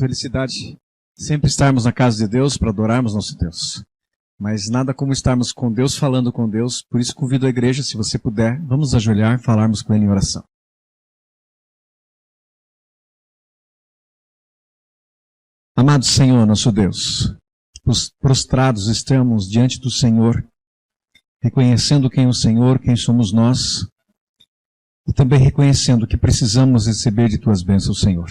felicidade sempre estarmos na casa de Deus para adorarmos nosso Deus. Mas nada como estarmos com Deus, falando com Deus. Por isso convido a igreja, se você puder, vamos nos ajoelhar e falarmos com Ele em oração. Amado Senhor, nosso Deus, prostrados estamos diante do Senhor, reconhecendo quem é o Senhor, quem somos nós, e também reconhecendo que precisamos receber de Tuas bênçãos, Senhor.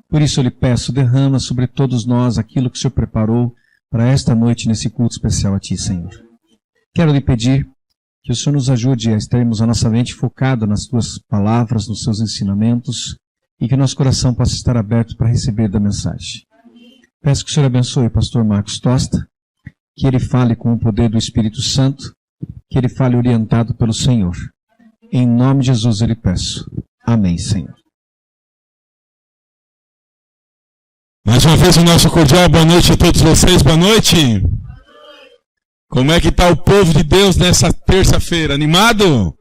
Por isso eu lhe peço, derrama sobre todos nós aquilo que o Senhor preparou para esta noite, nesse culto especial a Ti, Senhor. Quero lhe pedir que o Senhor nos ajude a estarmos a nossa mente focada nas Tuas palavras, nos Seus ensinamentos, e que nosso coração possa estar aberto para receber da mensagem. Peço que o Senhor abençoe o pastor Marcos Tosta, que ele fale com o poder do Espírito Santo, que ele fale orientado pelo Senhor. Em nome de Jesus eu lhe peço. Amém, Senhor. Mais uma vez o nosso cordial boa noite a todos vocês, boa noite. Como é que está o povo de Deus nessa terça-feira? Animado?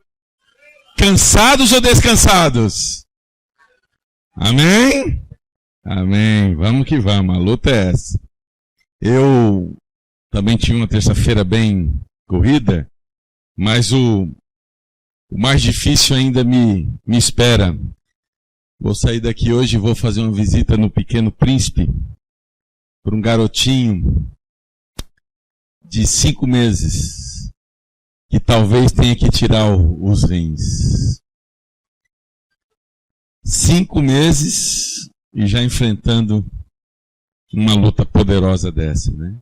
Cansados ou descansados? Amém? Amém, vamos que vamos, a luta é essa. Eu também tive uma terça-feira bem corrida, mas o mais difícil ainda me espera. Vou sair daqui hoje e vou fazer uma visita no Pequeno Príncipe, para um garotinho de 5 meses, que talvez tenha que tirar os rins. 5 meses e já enfrentando uma luta poderosa dessa, né?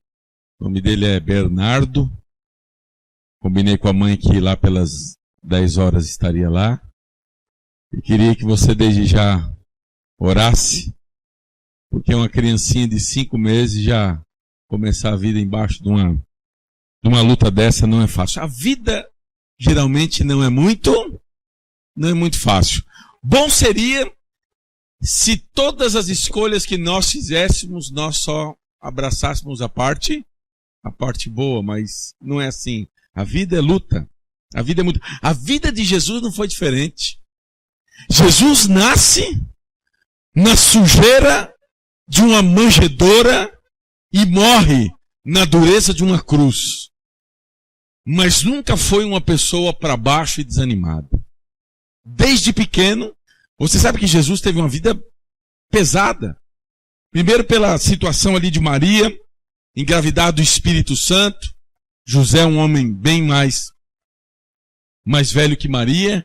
O nome dele é Bernardo. Combinei com a mãe que lá pelas 10 horas estaria lá. E queria que você desde já orasse, porque uma criancinha de 5 meses já começar a vida embaixo de uma luta dessa não é fácil. A vida geralmente não é muito fácil. Bom seria se todas as escolhas que nós fizéssemos, nós só abraçássemos a parte boa, mas não é assim. A vida é luta. A vida é muito. A vida de Jesus não foi diferente. Jesus nasce na sujeira de uma manjedoura e morre na dureza de uma cruz. Mas nunca foi uma pessoa para baixo e desanimada. Desde pequeno, você sabe que Jesus teve uma vida pesada. Primeiro pela situação ali de Maria, engravidada do Espírito Santo. José é um homem bem mais velho que Maria.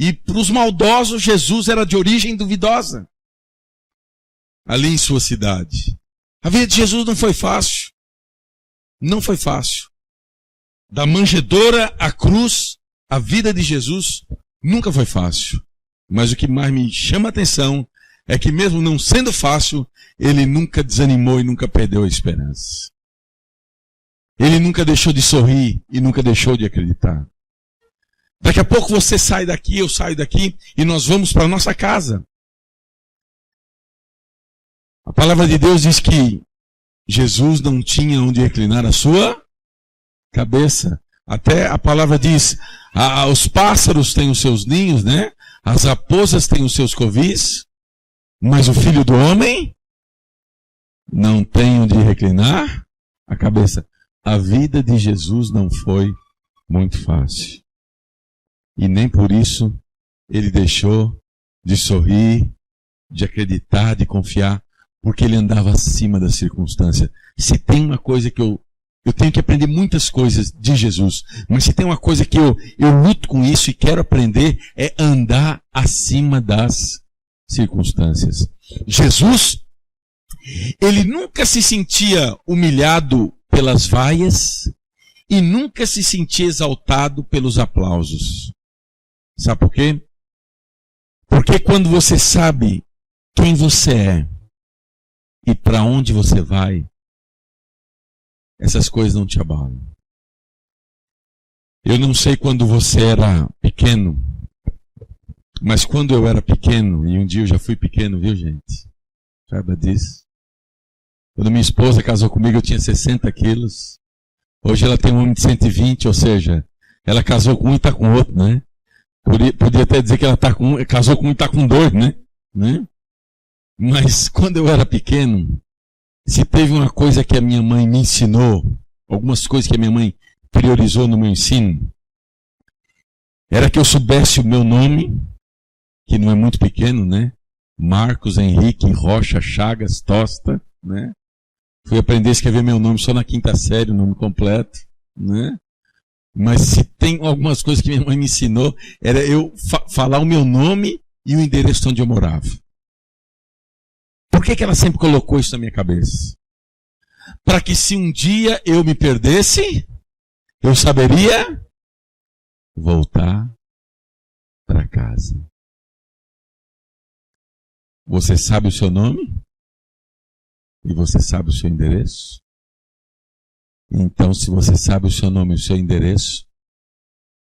E para os maldosos, Jesus era de origem duvidosa. Ali em sua cidade. A vida de Jesus não foi fácil. Não foi fácil. Da manjedoura à cruz, a vida de Jesus nunca foi fácil. Mas o que mais me chama a atenção é que mesmo não sendo fácil, ele nunca desanimou e nunca perdeu a esperança. Ele nunca deixou de sorrir e nunca deixou de acreditar. Daqui a pouco você sai daqui, eu saio daqui e nós vamos para a nossa casa. A palavra de Deus diz que Jesus não tinha onde reclinar a sua cabeça. Até a palavra diz, os pássaros têm os seus ninhos, né? As raposas têm os seus covis, mas o Filho do Homem não tem onde reclinar a cabeça. A vida de Jesus não foi muito fácil. E nem por isso ele deixou de sorrir, de acreditar, de confiar, porque ele andava acima da circunstância. Se tem uma coisa que eu tenho que aprender muitas coisas de Jesus, mas se tem uma coisa que eu luto com isso e quero aprender, é andar acima das circunstâncias. Jesus, ele nunca se sentia humilhado pelas vaias e nunca se sentia exaltado pelos aplausos. Sabe por quê? Porque quando você sabe quem você é e para onde você vai, essas coisas não te abalam. Eu não sei quando você era pequeno, mas quando eu era pequeno, e um dia eu já fui pequeno, viu gente? Saiba disso. Quando minha esposa casou comigo, eu tinha 60 quilos. Hoje ela tem um homem de 120, ou seja, ela casou com um e está com outro, né? Podia até dizer que ela casou com um e está com 2, né? Mas quando eu era pequeno, se teve uma coisa que a minha mãe me ensinou, algumas coisas que a minha mãe priorizou no meu ensino, era que eu soubesse o meu nome, que não é muito pequeno, né? Marcos Henrique Rocha Chagas Tosta, né? Fui aprender a escrever meu nome só na 5ª série, o nome completo, né? Mas se tem algumas coisas que minha mãe me ensinou, era eu falar o meu nome e o endereço onde eu morava. Por que ela sempre colocou isso na minha cabeça? Para que se um dia eu me perdesse, eu saberia voltar para casa. Você sabe o seu nome? E você sabe o seu endereço? Então, se você sabe o seu nome e o seu endereço,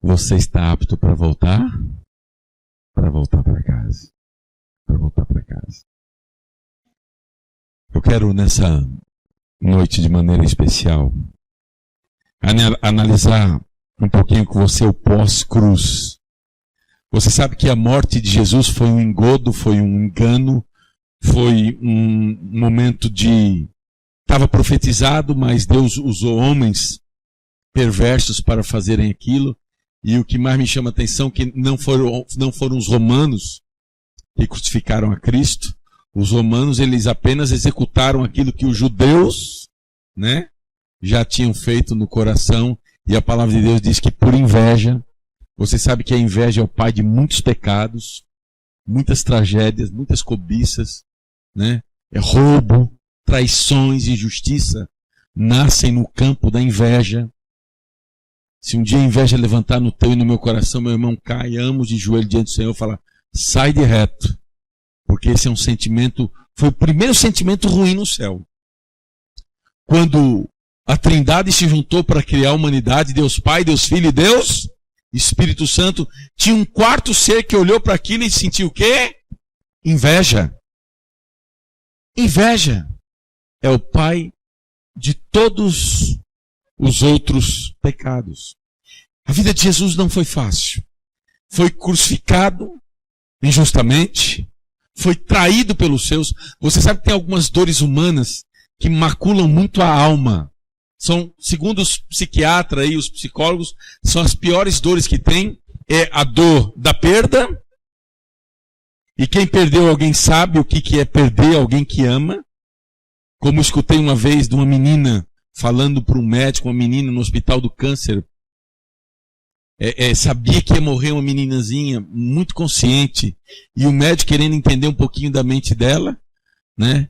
você está apto para voltar? Para voltar para casa. Para voltar para casa. Eu quero, nessa noite de maneira especial, analisar um pouquinho com você o pós-cruz. Você sabe que a morte de Jesus foi um engodo, foi um engano, foi um momento de... Estava profetizado, mas Deus usou homens perversos para fazerem aquilo. E o que mais me chama a atenção é que não foram os romanos que crucificaram a Cristo. Os romanos, eles apenas executaram aquilo que os judeus, né, já tinham feito no coração. E a palavra de Deus diz que por inveja, você sabe que a inveja é o pai de muitos pecados, muitas tragédias, muitas cobiças, né? É roubo, traições, injustiça, nascem no campo da inveja. Se um dia a inveja levantar no teu e no meu coração, meu irmão, caiamos de joelho diante do Senhor e falar, sai de reto. Porque esse é um sentimento, foi o primeiro sentimento ruim no céu. Quando a Trindade se juntou para criar a humanidade, Deus Pai, Deus Filho e Deus Espírito Santo, tinha um quarto ser que olhou para aquilo e sentiu o quê? Inveja. Inveja é o pai de todos os outros pecados. A vida de Jesus não foi fácil. Foi crucificado injustamente, foi traído pelos seus. Você sabe que tem algumas dores humanas que maculam muito a alma. São, segundo os psiquiatras e os psicólogos, são as piores dores que tem. É a dor da perda. E quem perdeu alguém sabe o que é perder alguém que ama. Como eu escutei uma vez de uma menina falando para um médico, uma menina no hospital do câncer. Sabia que ia morrer uma meninazinha muito consciente. E o médico, querendo entender um pouquinho da mente dela, né?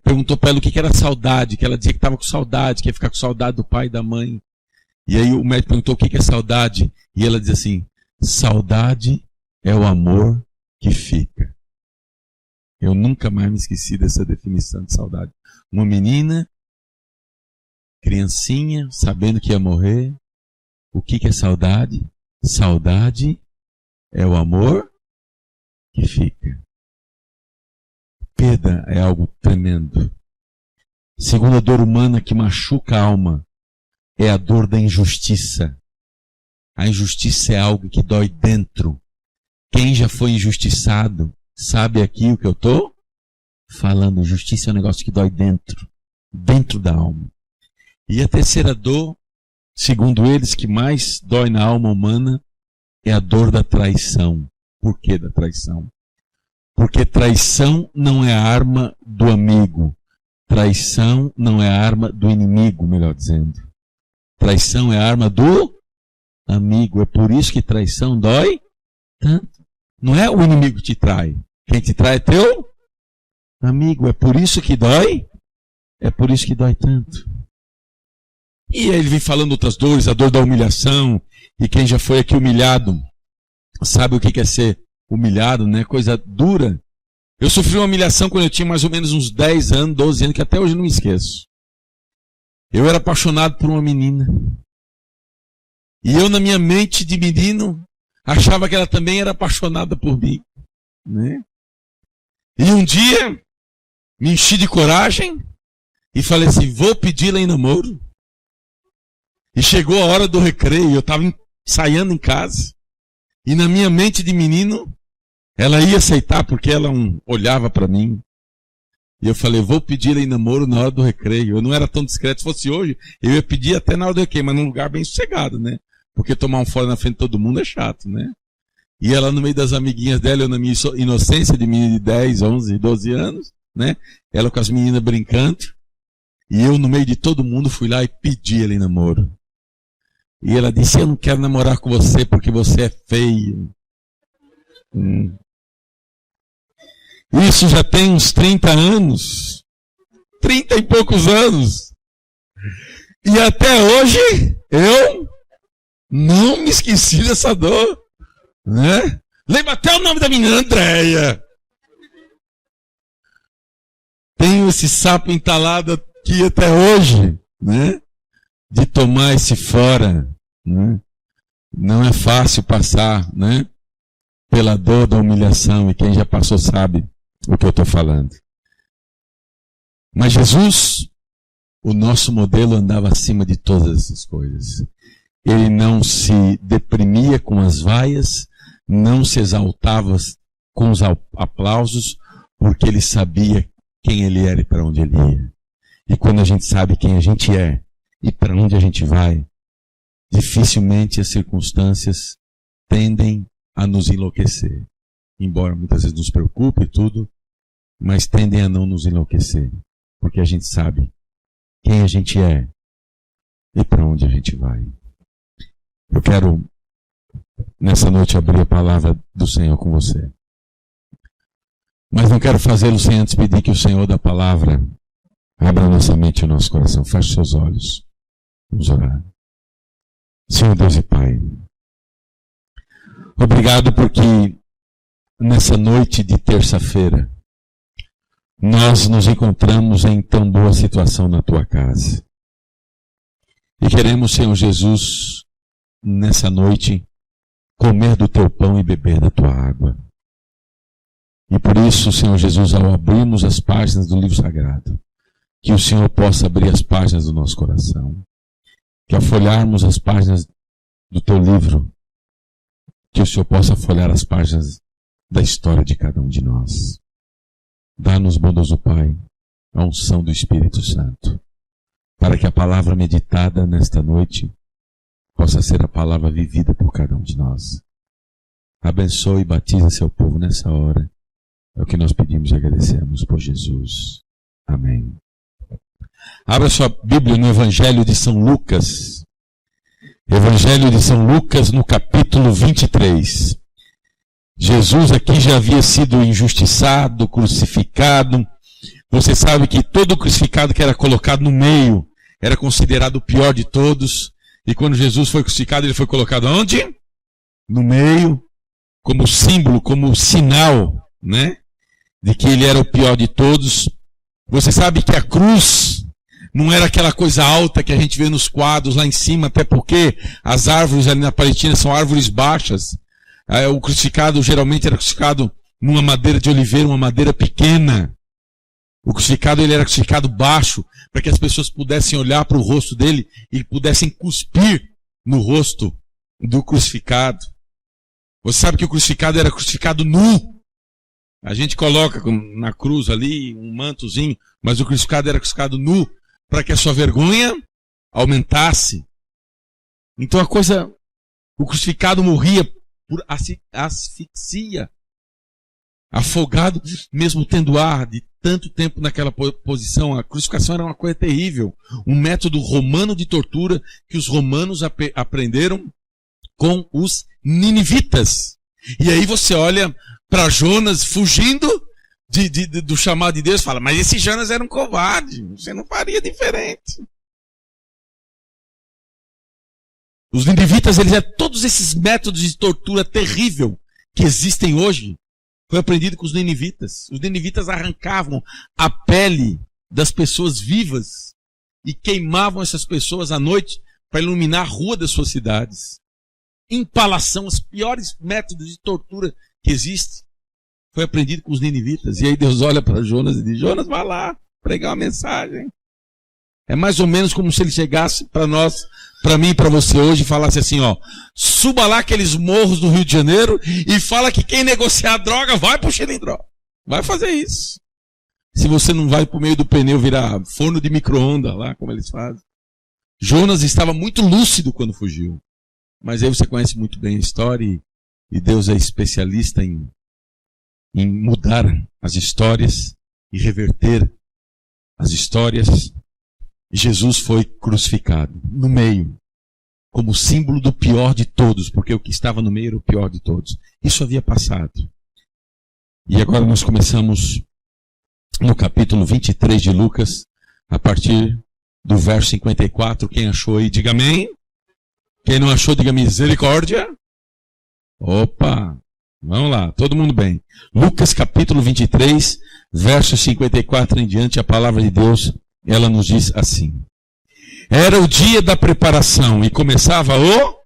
Perguntou para ela o que era saudade, que ela dizia que estava com saudade, que ia ficar com saudade do pai e da mãe. E aí o médico perguntou o que é saudade, e ela diz assim, saudade é o amor que fica. Eu nunca mais me esqueci dessa definição de saudade. Uma menina, criancinha, sabendo que ia morrer, o que é saudade? Saudade é o amor que fica. Perda é algo tremendo. Segunda dor humana que machuca a alma é a dor da injustiça. A injustiça é algo que dói dentro. Quem já foi injustiçado sabe aqui o que eu estou falando. Justiça é um negócio que dói dentro da alma. E a terceira dor, segundo eles, que mais dói na alma humana é a dor da traição. Por que da traição? Porque traição não é a arma do amigo. Traição não é a arma do inimigo, melhor dizendo. Traição é a arma do amigo. É por isso que traição dói tanto. Não é o inimigo que te trai. Quem te trai é teu amigo. É por isso que dói. É por isso que dói tanto. E aí ele vem falando outras dores, a dor da humilhação. E quem já foi aqui humilhado sabe o que é ser humilhado, né? Coisa dura. Eu sofri uma humilhação quando eu tinha mais ou menos uns 10 anos, 12 anos, que até hoje eu não me esqueço. Eu era apaixonado por uma menina. E eu, na minha mente de menino, achava que ela também era apaixonada por mim, né? E um dia, me enchi de coragem e falei assim, vou pedi-la em namoro. E chegou a hora do recreio, eu estava ensaiando em casa. E na minha mente de menino, Ela ia aceitar porque ela olhava para mim. E eu falei, vou pedir ela em namoro na hora do recreio. Eu não era tão discreto. Se fosse hoje, eu ia pedir até na hora do recreio, mas num lugar bem sossegado, né? Porque tomar um fora na frente de todo mundo é chato, né? E ela no meio das amiguinhas dela, eu na minha inocência de menina de 10, 11, 12 anos, né? Ela com as meninas brincando. E eu no meio de todo mundo fui lá e pedi ela em namoro. E ela disse, eu não quero namorar com você porque você é feio. Isso já tem uns 30 anos. 30 e poucos anos. E até hoje, eu não me esqueci dessa dor. Né? Lembra até o nome da menina, Andréia. Tenho esse sapo entalado aqui até hoje, né? De tomar esse fora, né? Não é fácil passar, né? Pela dor da humilhação, e quem já passou sabe o que eu estou falando. Mas Jesus, o nosso modelo, andava acima de todas essas coisas. Ele não se deprimia com as vaias, não se exaltava com os aplausos, porque ele sabia quem ele era e para onde ele ia. E quando a gente sabe quem a gente é e para onde a gente vai, dificilmente as circunstâncias tendem a nos enlouquecer. Embora muitas vezes nos preocupe e tudo, mas tendem a não nos enlouquecer, porque a gente sabe quem a gente é e para onde a gente vai. Eu quero, nessa noite, abrir a palavra do Senhor com você. Mas não quero fazê-lo sem antes pedir que o Senhor da palavra abra nossa mente e o nosso coração. Feche seus olhos. Vamos orar. Senhor Deus e Pai, obrigado porque nessa noite de terça-feira nós nos encontramos em tão boa situação na Tua casa. E queremos, Senhor Jesus, nessa noite, comer do Teu pão e beber da Tua água. E por isso, Senhor Jesus, ao abrirmos as páginas do livro sagrado, que o Senhor possa abrir as páginas do nosso coração. Que ao folharmos as páginas do Teu livro, que o Senhor possa folhar as páginas da história de cada um de nós. Dá-nos, bondoso Pai, a unção do Espírito Santo, para que a palavra meditada nesta noite possa ser a palavra vivida por cada um de nós. Abençoe e batiza seu povo nessa hora. É o que nós pedimos e agradecemos por Jesus. Amém. Abra sua Bíblia no Evangelho de São Lucas. Evangelho de São Lucas, no capítulo 23. Jesus aqui já havia sido injustiçado, crucificado. Você sabe que todo crucificado que era colocado no meio era considerado o pior de todos. E quando Jesus foi crucificado, ele foi colocado onde? No meio, como símbolo, como sinal, né? De que ele era o pior de todos. Você sabe que a cruz não era aquela coisa alta que a gente vê nos quadros lá em cima, até porque as árvores ali na Palestina são árvores baixas. O crucificado geralmente era crucificado numa madeira de oliveira, uma madeira pequena. O crucificado ele era crucificado baixo, para que as pessoas pudessem olhar para o rosto dele e pudessem cuspir no rosto do crucificado. Você sabe que o crucificado era crucificado nu. A gente coloca na cruz ali um mantozinho, mas o crucificado era crucificado nu, para que a sua vergonha aumentasse. Então o crucificado morria por asfixia, afogado, mesmo tendo ar de tanto tempo naquela posição. A crucificação era uma coisa terrível, um método romano de tortura que os romanos aprenderam com os ninivitas. E aí você olha para Jonas fugindo do chamado de Deus e fala, mas esse Jonas era um covarde, você não faria diferente. Os ninivitas, eles todos esses métodos de tortura terrível que existem hoje, foi aprendido com os ninivitas. Os ninivitas arrancavam a pele das pessoas vivas e queimavam essas pessoas à noite para iluminar a rua das suas cidades. Empalação, os piores métodos de tortura que existem, foi aprendido com os ninivitas. E aí Deus olha para Jonas e diz, Jonas, vai lá pregar uma mensagem. É mais ou menos como se ele chegasse para nós, para mim e para você hoje, e falasse assim, ó, suba lá aqueles morros do Rio de Janeiro e fala que quem negociar droga vai pro Xilindró. Vai fazer isso. Se você não vai pro meio do pneu virar forno de micro-ondas lá, como eles fazem. Jonas estava muito lúcido quando fugiu. Mas aí você conhece muito bem a história e Deus é especialista em mudar as histórias e reverter as histórias. Jesus foi crucificado no meio, como símbolo do pior de todos, porque o que estava no meio era o pior de todos. Isso havia passado. E agora nós começamos no capítulo 23 de Lucas, a partir do verso 54. Quem achou aí, diga amém. Quem não achou, diga misericórdia. Opa, vamos lá, todo mundo bem. Lucas capítulo 23, verso 54 em diante, a palavra de Deus, ela nos diz assim. Era o dia da preparação e começava o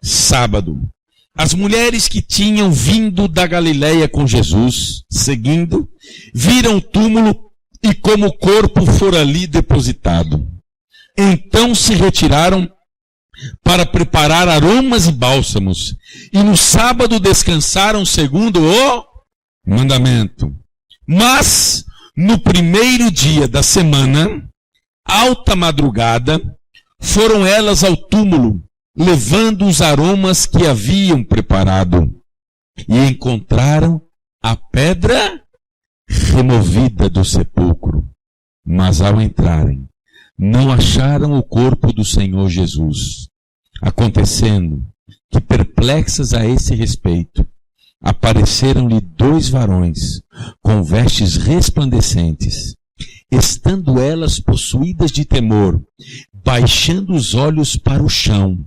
sábado. As mulheres que tinham vindo da Galileia com Jesus, seguindo, viram o túmulo e como o corpo fora ali depositado. Então se retiraram para preparar aromas e bálsamos, e no sábado descansaram segundo o mandamento. Mas, no primeiro dia da semana, alta madrugada, foram elas ao túmulo, levando os aromas que haviam preparado, e encontraram a pedra removida do sepulcro. Mas ao entrarem, não acharam o corpo do Senhor Jesus. Acontecendo que, perplexas a esse respeito, apareceram-lhe 2 varões com vestes resplandecentes. Estando elas possuídas de temor, baixando os olhos para o chão,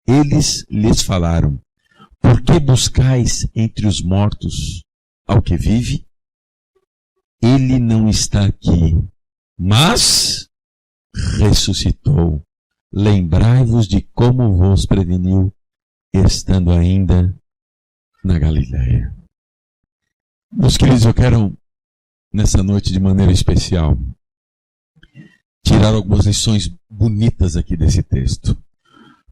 eles lhes falaram: por que buscais entre os mortos ao que vive? Ele não está aqui, mas ressuscitou. Lembrai-vos de como vos preveniu, estando ainda na Galileia. Meus queridos, eu quero, nessa noite de maneira especial, tirar algumas lições bonitas aqui desse texto.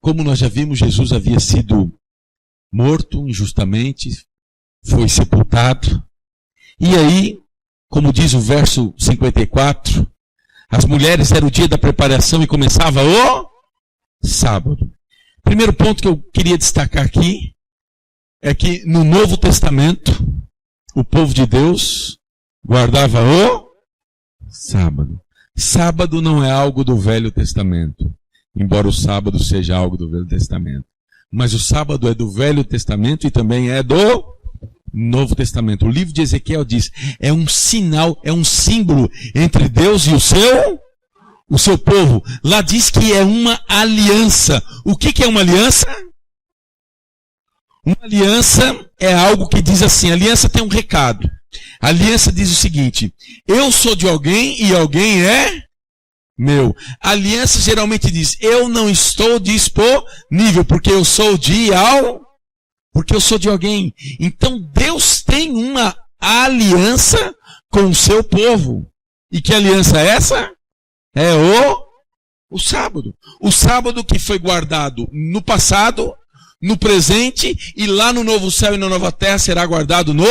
Como nós já vimos, Jesus havia sido morto injustamente, foi sepultado, e aí, como diz o verso 54, as mulheres, era o dia da preparação e começava o sábado. Primeiro ponto que eu queria destacar aqui é que no Novo Testamento, o povo de Deus guardava o sábado. Sábado não é algo do Velho Testamento, embora o sábado seja algo do Velho Testamento. Mas o sábado é do Velho Testamento e também é do Novo Testamento. O livro de Ezequiel diz, é um sinal, é um símbolo entre Deus e o seu povo. Lá diz que é uma aliança. O que é uma aliança? Uma aliança é algo que diz assim, a aliança tem um recado. A aliança diz o seguinte, eu sou de alguém e alguém é meu. A aliança geralmente diz, eu não estou disponível porque eu sou porque eu sou de alguém. Então Deus tem uma aliança com o seu povo. E que aliança é essa? É o sábado. O sábado que foi guardado no passado, no presente, e lá no novo céu e na nova terra será guardado no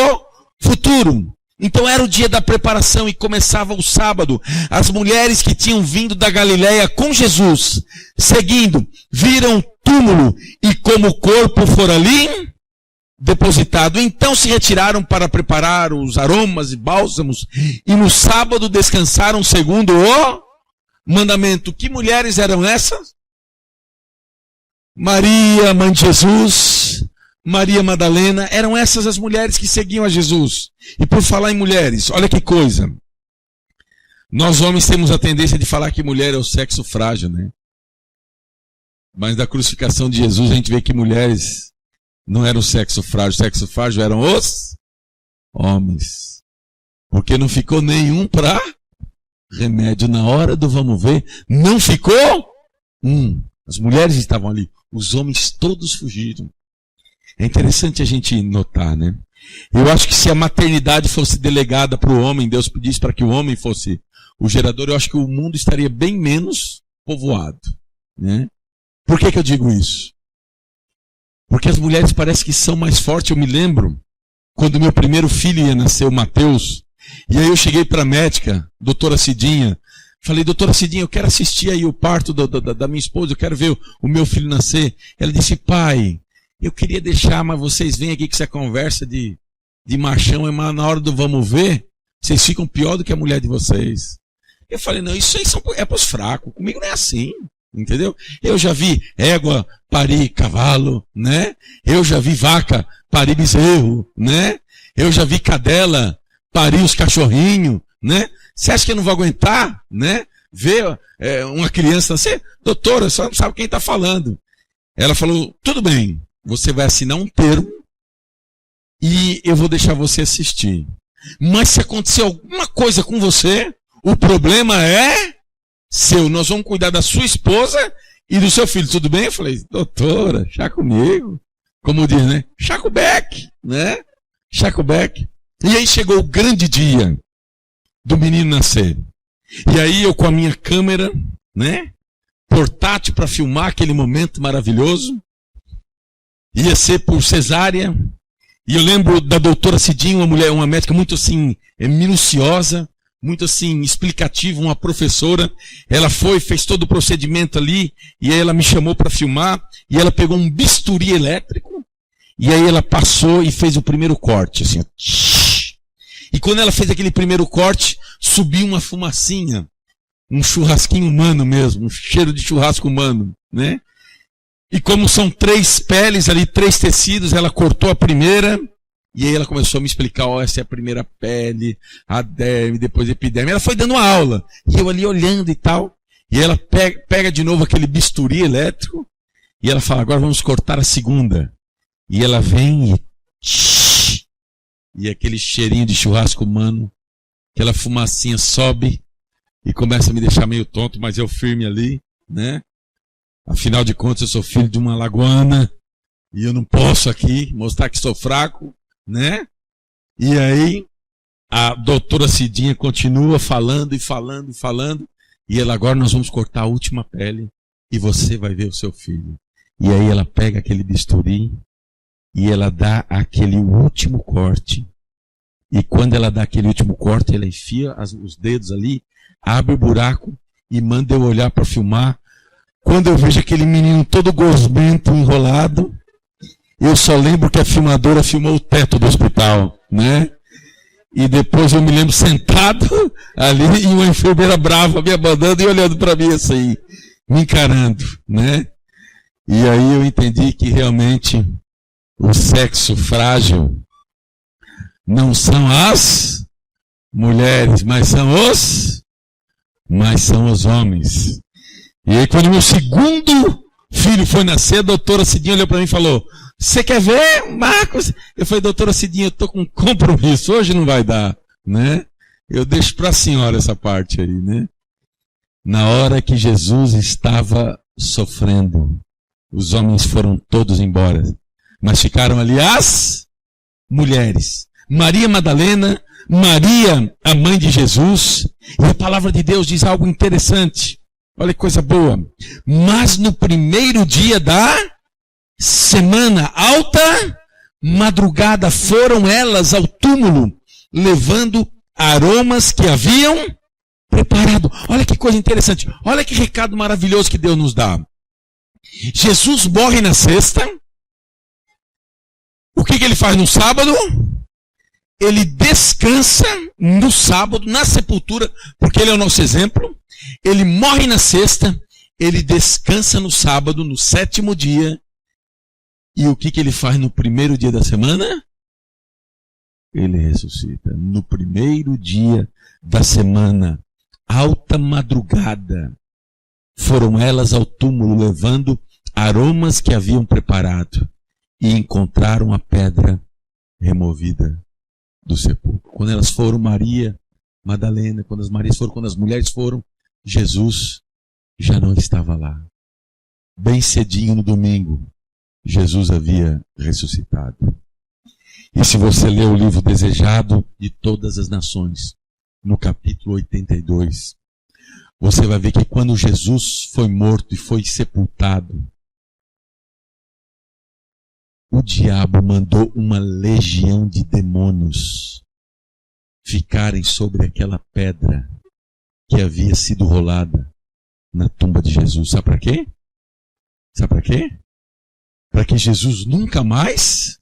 futuro. Então era o dia da preparação e começava o sábado. As mulheres que tinham vindo da Galileia com Jesus, seguindo, viram o túmulo e como o corpo for ali depositado. Então se retiraram para preparar os aromas e bálsamos e no sábado descansaram segundo o mandamento. Que mulheres eram essas? Maria, mãe de Jesus, Maria Madalena, eram essas as mulheres que seguiam a Jesus. E por falar em mulheres, olha que coisa. Nós homens temos a tendência de falar que mulher é o sexo frágil, né? Mas da crucificação de Jesus a gente vê que mulheres não eram o sexo frágil eram os homens. Porque não ficou nenhum para remédio. Na hora do vamos ver, não ficou As mulheres estavam ali, os homens todos fugiram. É interessante a gente notar, né? Eu acho que se a maternidade fosse delegada para o homem, Deus pedisse para que o homem fosse o gerador, eu acho que o mundo estaria bem menos povoado, né? Por que eu digo isso? Porque as mulheres parecem que são mais fortes. Eu me lembro quando meu primeiro filho ia nascer, o Mateus, e aí eu cheguei para a médica, doutora Cidinha, falei, doutora Cidinha, eu quero assistir aí o parto da minha esposa, eu quero ver o meu filho nascer. Ela disse, pai, eu queria deixar, mas vocês vêm aqui com essa conversa de machão, mas na hora do vamos ver, vocês ficam pior do que a mulher de vocês. Eu falei, não, isso aí é para os fracos, comigo não é assim, entendeu? Eu já vi égua parir cavalo, né? Eu já vi vaca parir bezerro, né? Eu já vi cadela parir os cachorrinhos, né? Você acha que eu não vou aguentar, né? Ver uma criança nascer? Doutora, só não sabe quem está falando. Ela falou, tudo bem, você vai assinar um termo e eu vou deixar você assistir. Mas se acontecer alguma coisa com você, o problema é seu. Nós vamos cuidar da sua esposa e do seu filho. Tudo bem? Eu falei, doutora, chá comigo. Como diz, né? Chá com o Beck, né? Chá com o Beck. E aí chegou o grande dia do menino nascer. E aí eu com a minha câmera, né? Portátil para filmar aquele momento maravilhoso. Ia ser por cesárea. E eu lembro da doutora Cidinha, uma médica muito assim, minuciosa, muito assim, explicativa, uma professora. Ela fez todo o procedimento ali, e aí ela me chamou para filmar, e ela pegou um bisturi elétrico, e aí ela passou e fez o primeiro corte, assim, e quando ela fez aquele primeiro corte, subiu uma fumacinha, um churrasquinho humano mesmo, um cheiro de churrasco humano, né? E como são 3 peles ali, 3 tecidos, ela cortou a primeira, e aí ela começou a me explicar, essa é a primeira pele, a derme, depois a epiderme. Ela foi dando uma aula, e eu ali olhando e tal, e ela pega de novo aquele bisturi elétrico, e ela fala, agora vamos cortar a segunda. E ela vem e aquele cheirinho de churrasco humano, aquela fumacinha sobe, e começa a me deixar meio tonto, mas eu firme ali, né? Afinal de contas, eu sou filho de uma lagoana e eu não posso aqui mostrar que sou fraco, né? E aí, a doutora Cidinha continua falando e falando e falando. E ela, agora nós vamos cortar a última pele e você vai ver o seu filho. E aí ela pega aquele bisturi e ela dá aquele último corte. E quando ela dá aquele último corte, ela enfia os dedos ali, abre o buraco e manda eu olhar para filmar. Quando eu vejo aquele menino todo gosmento, enrolado, eu só lembro que a filmadora filmou o teto do hospital, né? E depois eu me lembro sentado ali e uma enfermeira brava me abandonando e olhando para mim assim, me encarando, né? E aí eu entendi que realmente o sexo frágil não são as mulheres, mas são os homens. E aí quando meu segundo filho foi nascer, a doutora Cidinha olhou para mim e falou, você quer ver, Marcos? Eu falei, doutora Cidinha, eu estou com compromisso, hoje não vai dar, né? Eu deixo para a senhora essa parte aí, né? Na hora que Jesus estava sofrendo, os homens foram todos embora, mas ficaram ali as mulheres. Maria Madalena, Maria, a mãe de Jesus, e a palavra de Deus diz algo interessante. Olha que coisa boa. Mas no primeiro dia da semana, alta madrugada, foram elas ao túmulo, levando aromas que haviam preparado. Olha que coisa interessante. Olha que recado maravilhoso que Deus nos dá. Jesus morre na sexta. O que ele faz no sábado? Ele descansa no sábado, na sepultura, porque ele é o nosso exemplo. Ele morre na sexta, ele descansa no sábado, no 7º dia. E o que ele faz no primeiro dia da semana? Ele ressuscita. No primeiro dia da semana, alta madrugada, foram elas ao túmulo levando aromas que haviam preparado e encontraram a pedra removida do sepulcro. Quando elas foram, Maria Madalena, quando as mulheres foram, Jesus já não estava lá. Bem cedinho no domingo, Jesus havia ressuscitado. E se você ler o livro Desejado de Todas as Nações, no capítulo 82, você vai ver que quando Jesus foi morto e foi sepultado, o diabo mandou uma legião de demônios ficarem sobre aquela pedra que havia sido rolada na tumba de Jesus. Sabe para quê? Sabe para quê? Para que Jesus nunca mais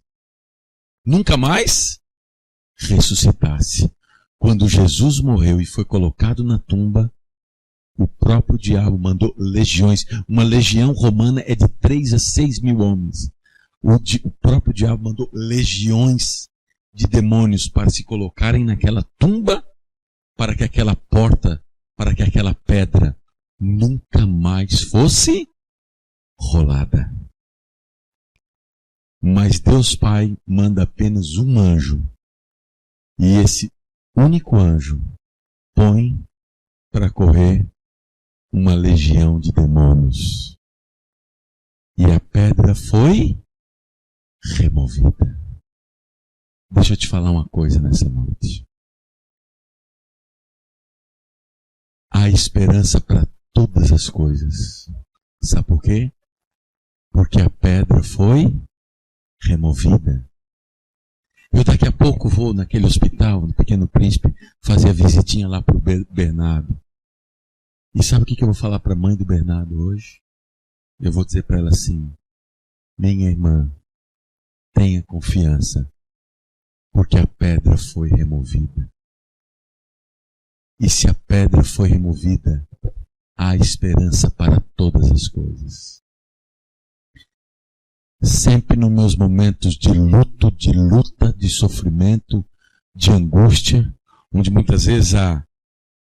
ressuscitasse. Quando Jesus morreu e foi colocado na tumba, o próprio diabo mandou legiões. Uma legião romana é de 3 a 6 mil homens. O próprio diabo mandou legiões de demônios para se colocarem naquela tumba, para que aquela porta, para que aquela pedra nunca mais fosse rolada. Mas Deus Pai manda apenas um anjo, e esse único anjo põe para correr uma legião de demônios. E a pedra foi removida. Deixa eu te falar uma coisa nessa noite. Há esperança para todas as coisas. Sabe por quê? Porque a pedra foi removida. Eu daqui a pouco vou naquele hospital, no Pequeno Príncipe, fazer a visitinha lá para o Bernardo. E sabe o que eu vou falar para a mãe do Bernardo hoje? Eu vou dizer para ela assim: minha irmã, tenha confiança, porque a pedra foi removida. E se a pedra foi removida, há esperança para todas as coisas. Sempre nos meus momentos de luto, de luta, de sofrimento, de angústia, onde muitas vezes a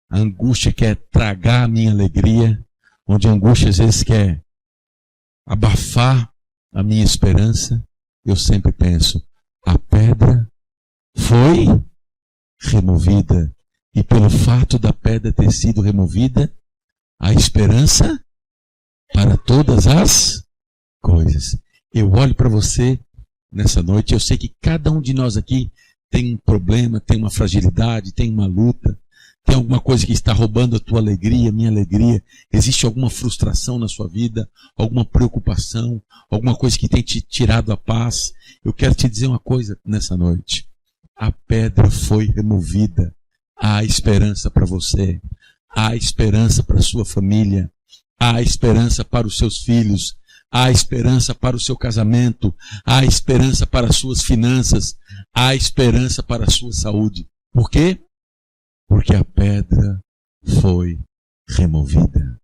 angústia quer tragar a minha alegria, onde a angústia às vezes quer abafar a minha esperança, eu sempre penso: a pedra foi removida, e pelo fato da pedra ter sido removida, há esperança para todas as coisas. Eu olho para você nessa noite, eu sei que cada um de nós aqui tem um problema, tem uma fragilidade, tem uma luta, tem alguma coisa que está roubando a tua alegria, minha alegria. Existe alguma frustração na sua vida, alguma preocupação, alguma coisa que tem te tirado a paz. Eu quero te dizer uma coisa nessa noite: a pedra foi removida. Há esperança para você, há esperança para a sua família, há esperança para os seus filhos, há esperança para o seu casamento, há esperança para as suas finanças, há esperança para a sua saúde. Por quê? Porque a pedra foi removida.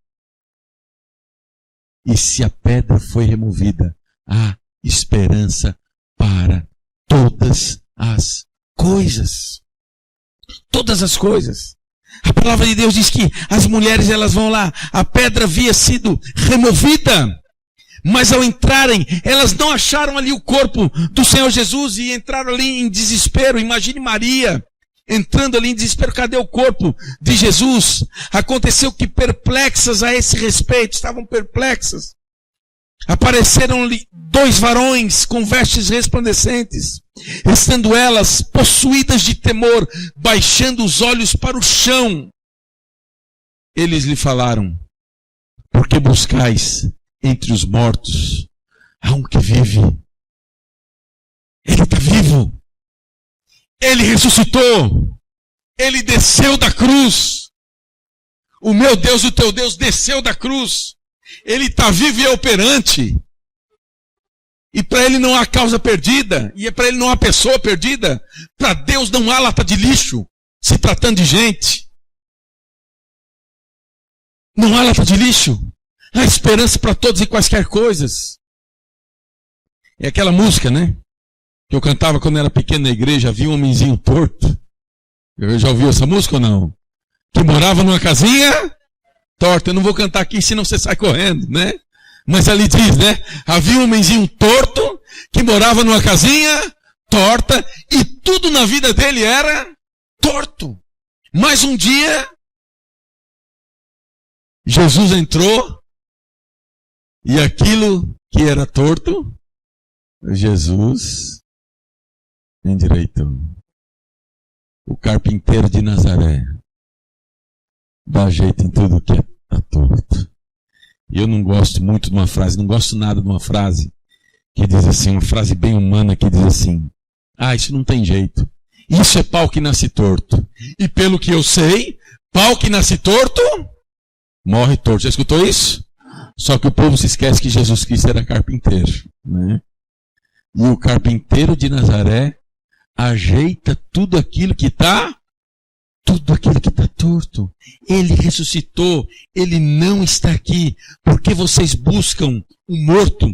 E se a pedra foi removida, há esperança para todas as coisas. Todas as coisas. A palavra de Deus diz que as mulheres, elas vão lá, a pedra havia sido removida, mas ao entrarem, elas não acharam ali o corpo do Senhor Jesus e entraram ali em desespero. Imagine Maria entrando ali em desespero: cadê o corpo de Jesus? Aconteceu que, perplexas a esse respeito, estavam perplexas, apareceram-lhe 2 varões com vestes resplandecentes, estando elas possuídas de temor, baixando os olhos para o chão. Eles lhe falaram: por que buscais entre os mortos a um que vive? Ele está vivo. Ele ressuscitou. Ele desceu da cruz. O meu Deus, o teu Deus, desceu da cruz. Ele está vivo e é operante. E para ele não há causa perdida. E para ele não há pessoa perdida. Para Deus não há lata de lixo, se tratando de gente. Não há lata de lixo. Há esperança para todas e quaisquer coisas. É aquela música, né? Que eu cantava quando era pequeno na igreja. Havia um homenzinho torto. Eu já ouviu essa música ou não? Que morava numa casinha torta. Eu não vou cantar aqui, senão você sai correndo, né? Mas ali diz, né? Havia um homenzinho torto que morava numa casinha torta e tudo na vida dele era torto. Mas um dia, Jesus entrou e aquilo que era torto, Jesus endireitou. O carpinteiro de Nazaré dá jeito em tudo que está torto. E eu não gosto muito de uma frase, não gosto nada de uma frase que diz assim, uma frase bem humana que diz assim: ah, isso não tem jeito. Isso é pau que nasce torto. E pelo que eu sei, pau que nasce torto, morre torto. Já escutou isso? Só que o povo se esquece que Jesus Cristo era carpinteiro, né? E o carpinteiro de Nazaré ajeita tudo aquilo que está torto. Ele ressuscitou, ele não está aqui. Porque vocês buscam um morto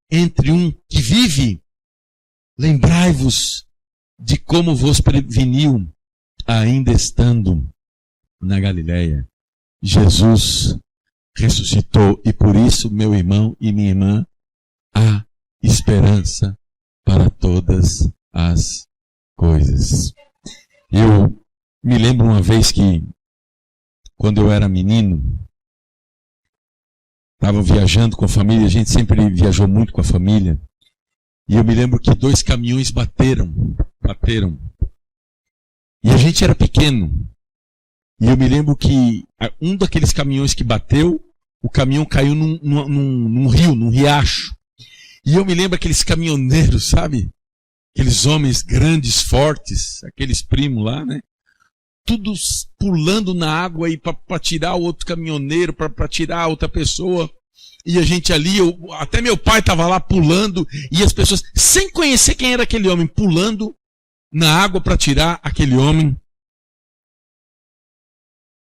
entre um que vive? Lembrai-vos de como vos preveniu, ainda estando na Galileia. Jesus ressuscitou, e por isso, meu irmão e minha irmã, há esperança para todas as coisas. Eu me lembro uma vez que, quando eu era menino, estava viajando com a família, a gente sempre viajou muito com a família, e eu me lembro que 2 caminhões bateram, e a gente era pequeno, e eu me lembro que um daqueles caminhões que bateu, o caminhão caiu num rio, num riacho, e eu me lembro aqueles caminhoneiros, sabe? Aqueles homens grandes, fortes, aqueles primos lá, né? Tudo pulando na água aí para tirar o outro caminhoneiro, para tirar a outra pessoa. E a gente ali, até meu pai estava lá pulando, e as pessoas, sem conhecer quem era aquele homem, pulando na água para tirar aquele homem.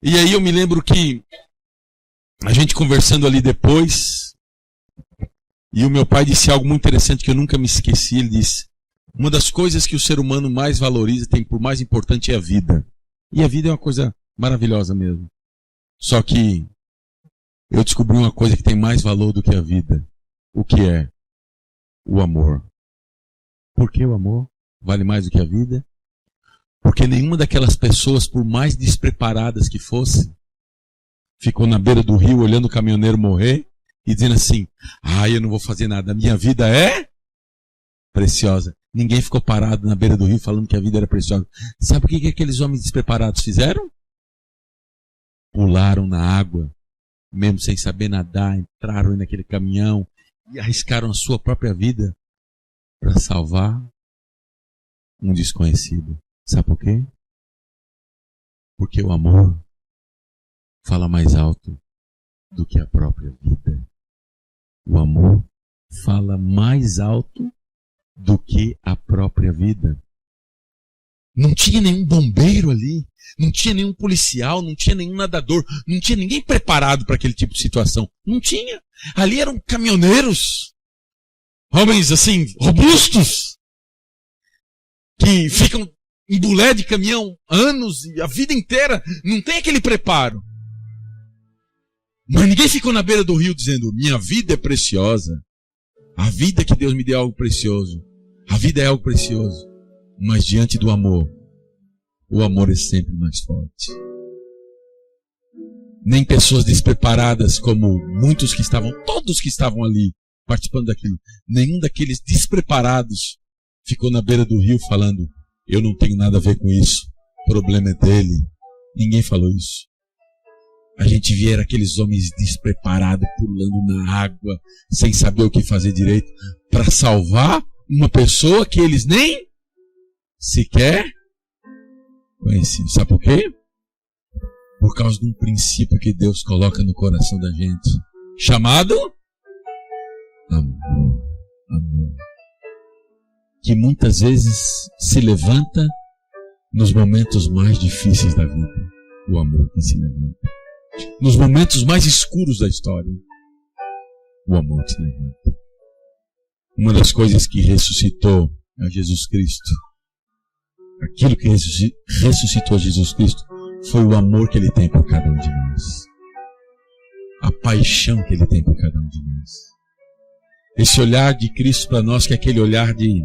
E aí eu me lembro que a gente conversando ali depois, e o meu pai disse algo muito interessante que eu nunca me esqueci. Ele disse: uma das coisas que o ser humano mais valoriza, tem por mais importante, é a vida. E a vida é uma coisa maravilhosa mesmo. Só que eu descobri uma coisa que tem mais valor do que a vida. O que é? O amor. Por que o amor vale mais do que a vida? Porque nenhuma daquelas pessoas, por mais despreparadas que fosse, ficou na beira do rio olhando o caminhoneiro morrer e dizendo assim: ah, eu não vou fazer nada, a minha vida é preciosa. Ninguém ficou parado na beira do rio falando que a vida era preciosa. Sabe o que aqueles homens despreparados fizeram? Pularam na água, mesmo sem saber nadar, entraram naquele caminhão e arriscaram a sua própria vida para salvar um desconhecido. Sabe por quê? Porque o amor fala mais alto do que a própria vida. O amor fala mais alto do que a própria vida. Não tinha nenhum bombeiro ali, não tinha nenhum policial, não tinha nenhum nadador, não tinha ninguém preparado para aquele tipo de situação. Não tinha. Ali eram caminhoneiros, homens assim, robustos, que ficam em bulé de caminhão anos e a vida inteira, não tem aquele preparo. Mas ninguém ficou na beira do rio dizendo: minha vida é preciosa. A vida que Deus me deu é algo precioso. A vida é algo precioso. Mas diante do amor, o amor é sempre mais forte. Nem pessoas despreparadas como muitos que estavam, todos que estavam ali participando daquilo, nenhum daqueles despreparados ficou na beira do rio falando: eu não tenho nada a ver com isso, o problema é dele. Ninguém falou isso. A gente via aqueles homens despreparados, pulando na água, sem saber o que fazer direito, para salvar uma pessoa que eles nem sequer conheciam. Sabe por quê? Por causa de um princípio que Deus coloca no coração da gente, chamado amor. Amor. Que muitas vezes se levanta nos momentos mais difíceis da vida. O amor que se levanta. Nos momentos mais escuros da história, o amor te levanta. Uma das coisas que ressuscitou a Jesus Cristo, aquilo que ressuscitou a Jesus Cristo, foi o amor que Ele tem por cada um de nós. A paixão que Ele tem por cada um de nós. Esse olhar de Cristo para nós, que é aquele olhar de: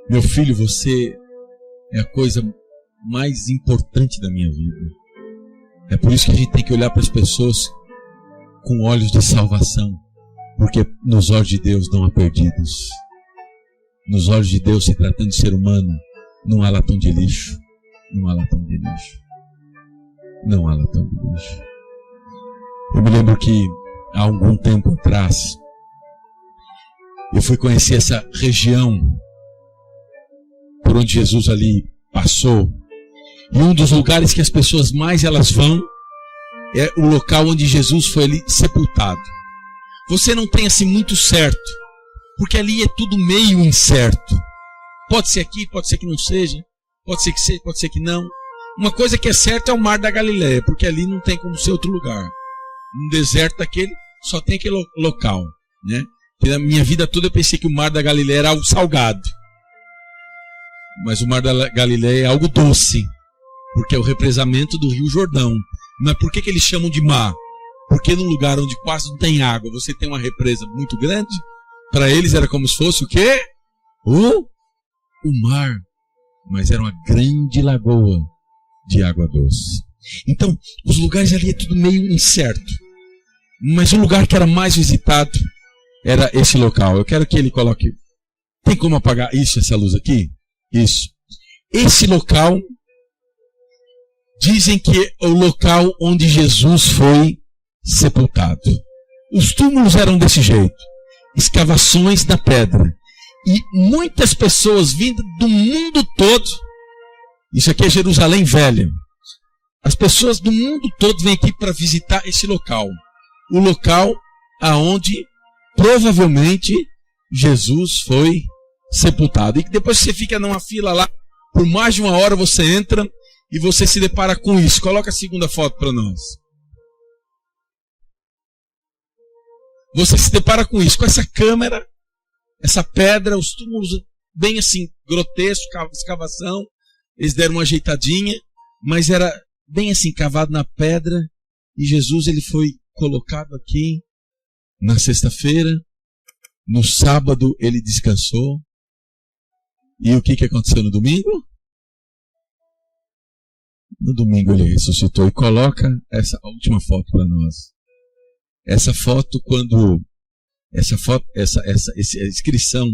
meu filho, você é a coisa mais importante da minha vida. É por isso que a gente tem que olhar para as pessoas com olhos de salvação, porque nos olhos de Deus não há perdidos. Nos olhos de Deus, se tratando de ser humano, não há latão de lixo. Não há latão de lixo. não há latão de lixo. Eu me lembro que há algum tempo atrás eu fui conhecer essa região por onde Jesus ali passou. E um dos lugares que as pessoas mais elas vão é o local onde Jesus foi ali sepultado. Você não tem assim muito certo, porque ali é tudo meio incerto. Pode ser aqui, pode ser que não seja, pode ser que seja, pode ser que não. Uma coisa que é certa é o Mar da Galileia, porque ali não tem como ser outro lugar. No deserto daquele, só tem aquele local, né? Porque na minha vida toda eu pensei que o Mar da Galileia era algo salgado. Mas o Mar da Galileia é algo doce, porque é o represamento do Rio Jordão. Mas por que eles chamam de mar? Porque num lugar onde quase não tem água, você tem uma represa muito grande. Para eles era como se fosse o quê? O mar. Mas era uma grande lagoa de água doce. Então, os lugares ali é tudo meio incerto. Mas o lugar que era mais visitado era esse local. Eu quero que ele coloque. Tem como apagar isso, essa luz aqui? Isso. Esse local, dizem que é o local onde Jesus foi sepultado. Os túmulos eram desse jeito. Escavações da pedra. E muitas pessoas vindo do mundo todo. Isso aqui é Jerusalém Velha. As pessoas do mundo todo vêm aqui para visitar esse local. O local aonde provavelmente Jesus foi sepultado. E depois você fica numa fila lá, por mais de uma hora você entra e você se depara com isso. Coloca a segunda foto para nós. Você se depara com isso, com essa câmera, essa pedra, os túmulos bem assim, grotesco, escavação. Eles deram uma ajeitadinha, mas era bem assim, cavado na pedra. E Jesus ele foi colocado aqui na sexta-feira. No sábado ele descansou. E o que aconteceu no domingo? No domingo ele ressuscitou. E coloca essa última foto para nós. Essa foto, quando essa inscrição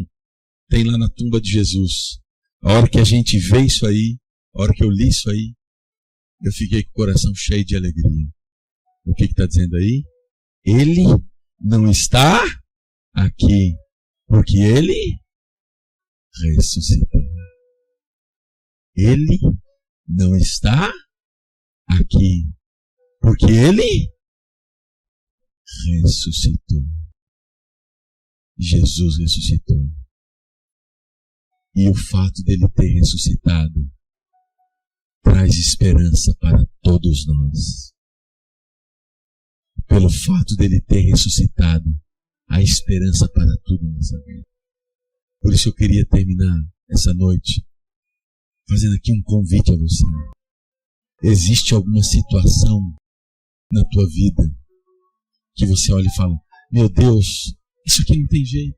tem lá na tumba de Jesus. A hora que a gente vê isso aí, a hora que eu li isso aí, eu fiquei com o coração cheio de alegria. O que está dizendo aí? Ele não está aqui, porque ele ressuscitou. Ele não está aqui, porque ele ressuscitou. Jesus ressuscitou. E o fato dele ter ressuscitado traz esperança para todos nós. Pelo fato dele ter ressuscitado, há esperança para tudo nessa vida. Por isso eu queria terminar essa noite fazendo aqui um convite a você. Existe alguma situação na tua vida que você olha e fala: meu Deus, isso aqui não tem jeito.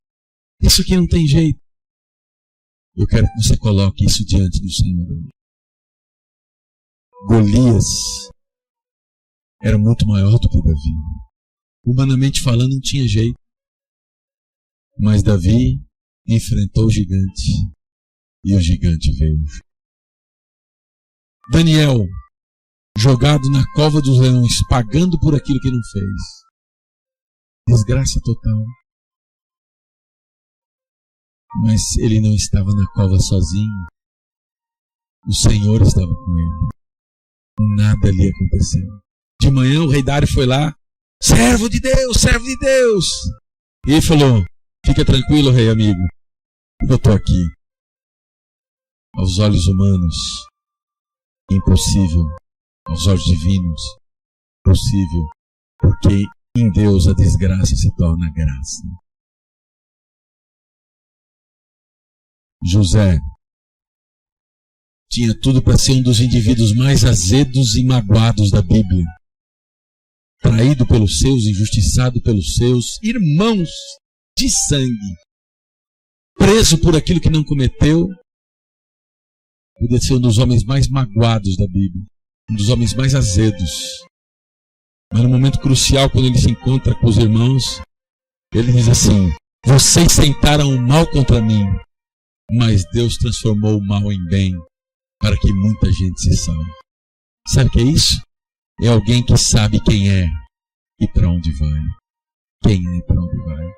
Isso aqui não tem jeito. Eu quero que você coloque isso diante do Senhor. Golias era muito maior do que Davi. Humanamente falando, não tinha jeito. Mas Davi enfrentou o gigante. E o gigante veio. Daniel, jogado na cova dos leões, pagando por aquilo que não fez. Desgraça total. Mas ele não estava na cova sozinho. O Senhor estava com ele. Nada lhe aconteceu. De manhã o rei Dário foi lá. Servo de Deus, servo de Deus. E ele falou: fica tranquilo, rei amigo. Eu estou aqui. Aos olhos humanos, impossível. Aos olhos divinos, possível. Porque em Deus a desgraça se torna graça. José tinha tudo para ser um dos indivíduos mais azedos e magoados da Bíblia. Traído pelos seus, injustiçado pelos seus irmãos de sangue. Preso por aquilo que não cometeu. Podia ser um dos homens mais magoados da Bíblia. Um dos homens mais azedos. Mas no momento crucial, quando ele se encontra com os irmãos, ele diz assim: vocês tentaram o mal contra mim, mas Deus transformou o mal em bem, para que muita gente se salve. Sabe o que é isso? É alguém que sabe quem é e para onde vai. Quem é e para onde vai.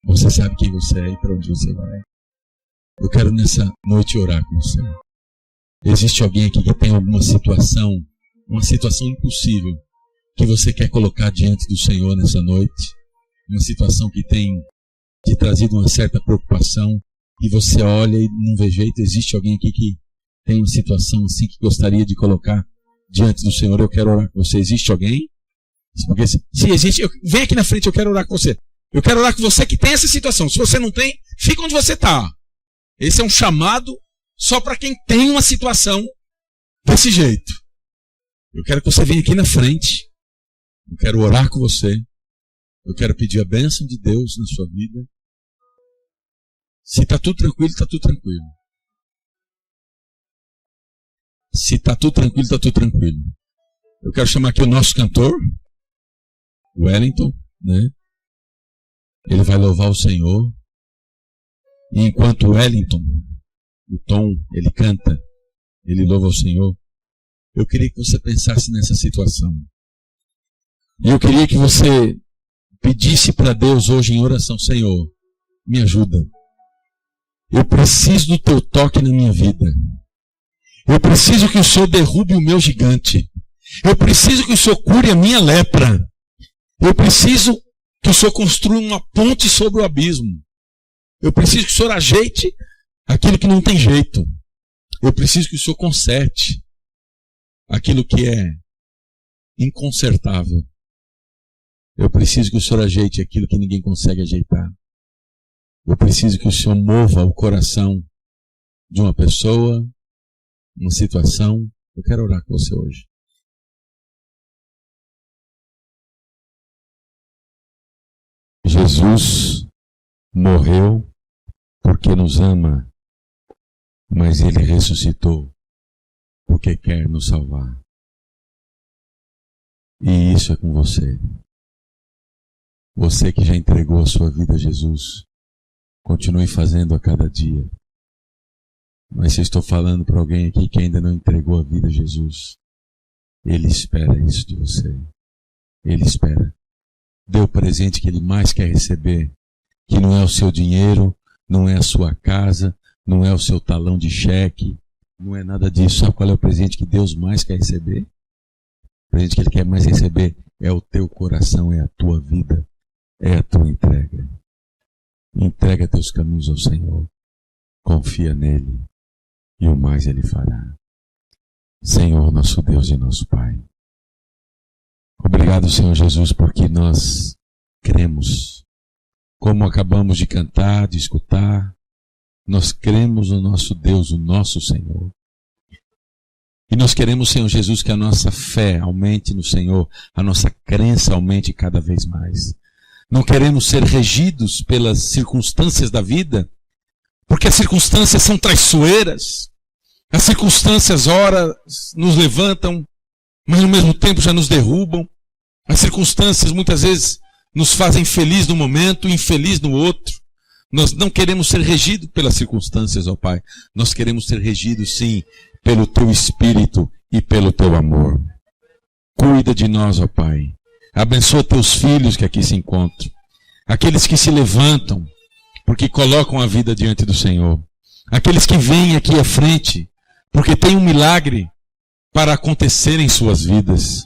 Você sabe quem você é e para onde você vai. Eu quero nessa noite orar com você. Existe alguém aqui que tem alguma situação, uma situação impossível, que você quer colocar diante do Senhor nessa noite? Uma situação que tem te trazido uma certa preocupação e você olha e não vê jeito. Existe alguém aqui que tem uma situação assim que gostaria de colocar diante do Senhor? Eu quero orar com você. Existe alguém? Porque se existe, vem aqui na frente, eu quero orar com você. Eu quero orar com você que tem essa situação. Se você não tem, fica onde você está. Esse é um chamado só para quem tem uma situação desse jeito. Eu quero que você venha aqui na frente. Eu quero orar com você. Eu quero pedir a bênção de Deus na sua vida. Se está tudo tranquilo, está tudo tranquilo. Se está tudo tranquilo, está tudo tranquilo. Eu quero chamar aqui o nosso cantor, Wellington, né? Ele vai louvar o Senhor. E enquanto o Wellington, o Tom, ele canta, ele louva o Senhor, eu queria que você pensasse nessa situação. E eu queria que você pedisse para Deus hoje em oração: Senhor, me ajuda. Eu preciso do teu toque na minha vida. Eu preciso que o Senhor derrube o meu gigante. Eu preciso que o Senhor cure a minha lepra. Eu preciso que o Senhor construa uma ponte sobre o abismo. Eu preciso que o Senhor ajeite aquilo que não tem jeito. Eu preciso que o Senhor conserte aquilo que é inconsertável. Eu preciso que o Senhor ajeite aquilo que ninguém consegue ajeitar. Eu preciso que o Senhor mova o coração de uma pessoa, uma situação. Eu quero orar com você hoje. Jesus morreu porque nos ama, mas Ele ressuscitou porque quer nos salvar. E isso é com você. Você que já entregou a sua vida a Jesus, continue fazendo a cada dia. Mas se eu estou falando para alguém aqui que ainda não entregou a vida a Jesus, Ele espera isso de você. Ele espera. Dê o presente que Ele mais quer receber, que não é o seu dinheiro, não é a sua casa, não é o seu talão de cheque, não é nada disso. Sabe qual é o presente que Deus mais quer receber? O presente que Ele quer mais receber é o teu coração, é a tua vida, é a tua entrega. Entrega teus caminhos ao Senhor, confia nele e o mais Ele fará. Senhor, nosso Deus e nosso Pai, obrigado, Senhor Jesus, porque nós cremos, como acabamos de cantar, de escutar, nós cremos no nosso Deus, o nosso Senhor. E nós queremos, Senhor Jesus, que a nossa fé aumente no Senhor, a nossa crença aumente cada vez mais. Não queremos ser regidos pelas circunstâncias da vida, porque as circunstâncias são traiçoeiras. As circunstâncias, ora, nos levantam, mas ao mesmo tempo já nos derrubam. As circunstâncias muitas vezes nos fazem feliz no momento, infeliz no outro. Nós não queremos ser regidos pelas circunstâncias, ó Pai. Nós queremos ser regidos, sim, pelo Teu Espírito e pelo Teu amor. Cuida de nós, ó Pai. Abençoa Teus filhos que aqui se encontram. Aqueles que se levantam, porque colocam a vida diante do Senhor. Aqueles que vêm aqui à frente, porque tem um milagre para acontecer em suas vidas.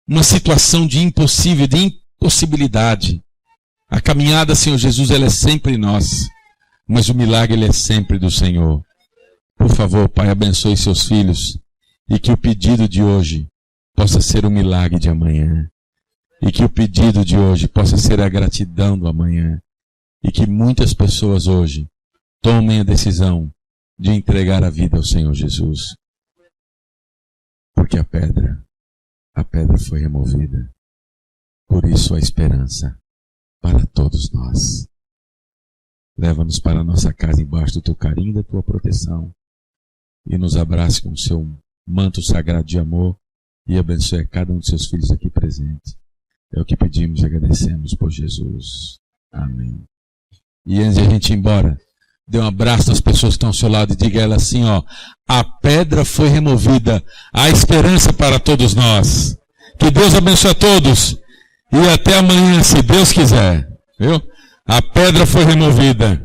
Uma situação de impossível, de impossibilidade. A caminhada, Senhor Jesus, ela é sempre nossa, mas o milagre ele é sempre do Senhor. Por favor, Pai, abençoe seus filhos e que o pedido de hoje possa ser o milagre de amanhã. E que o pedido de hoje possa ser a gratidão do amanhã. E que muitas pessoas hoje tomem a decisão de entregar a vida ao Senhor Jesus. Porque a pedra foi removida. Por isso a esperança para todos nós. Leva-nos para a nossa casa embaixo do Teu carinho e da Tua proteção. E nos abrace com o Seu manto sagrado de amor e abençoe a cada um de Seus filhos aqui presente. É o que pedimos e agradecemos por Jesus. Amém. E antes de a gente ir embora, Dê um abraço nas pessoas que estão ao seu lado e diga a ela assim, ó, a pedra foi removida, há esperança para todos nós. Que Deus abençoe a todos e até amanhã, se Deus quiser. Viu? A pedra foi removida.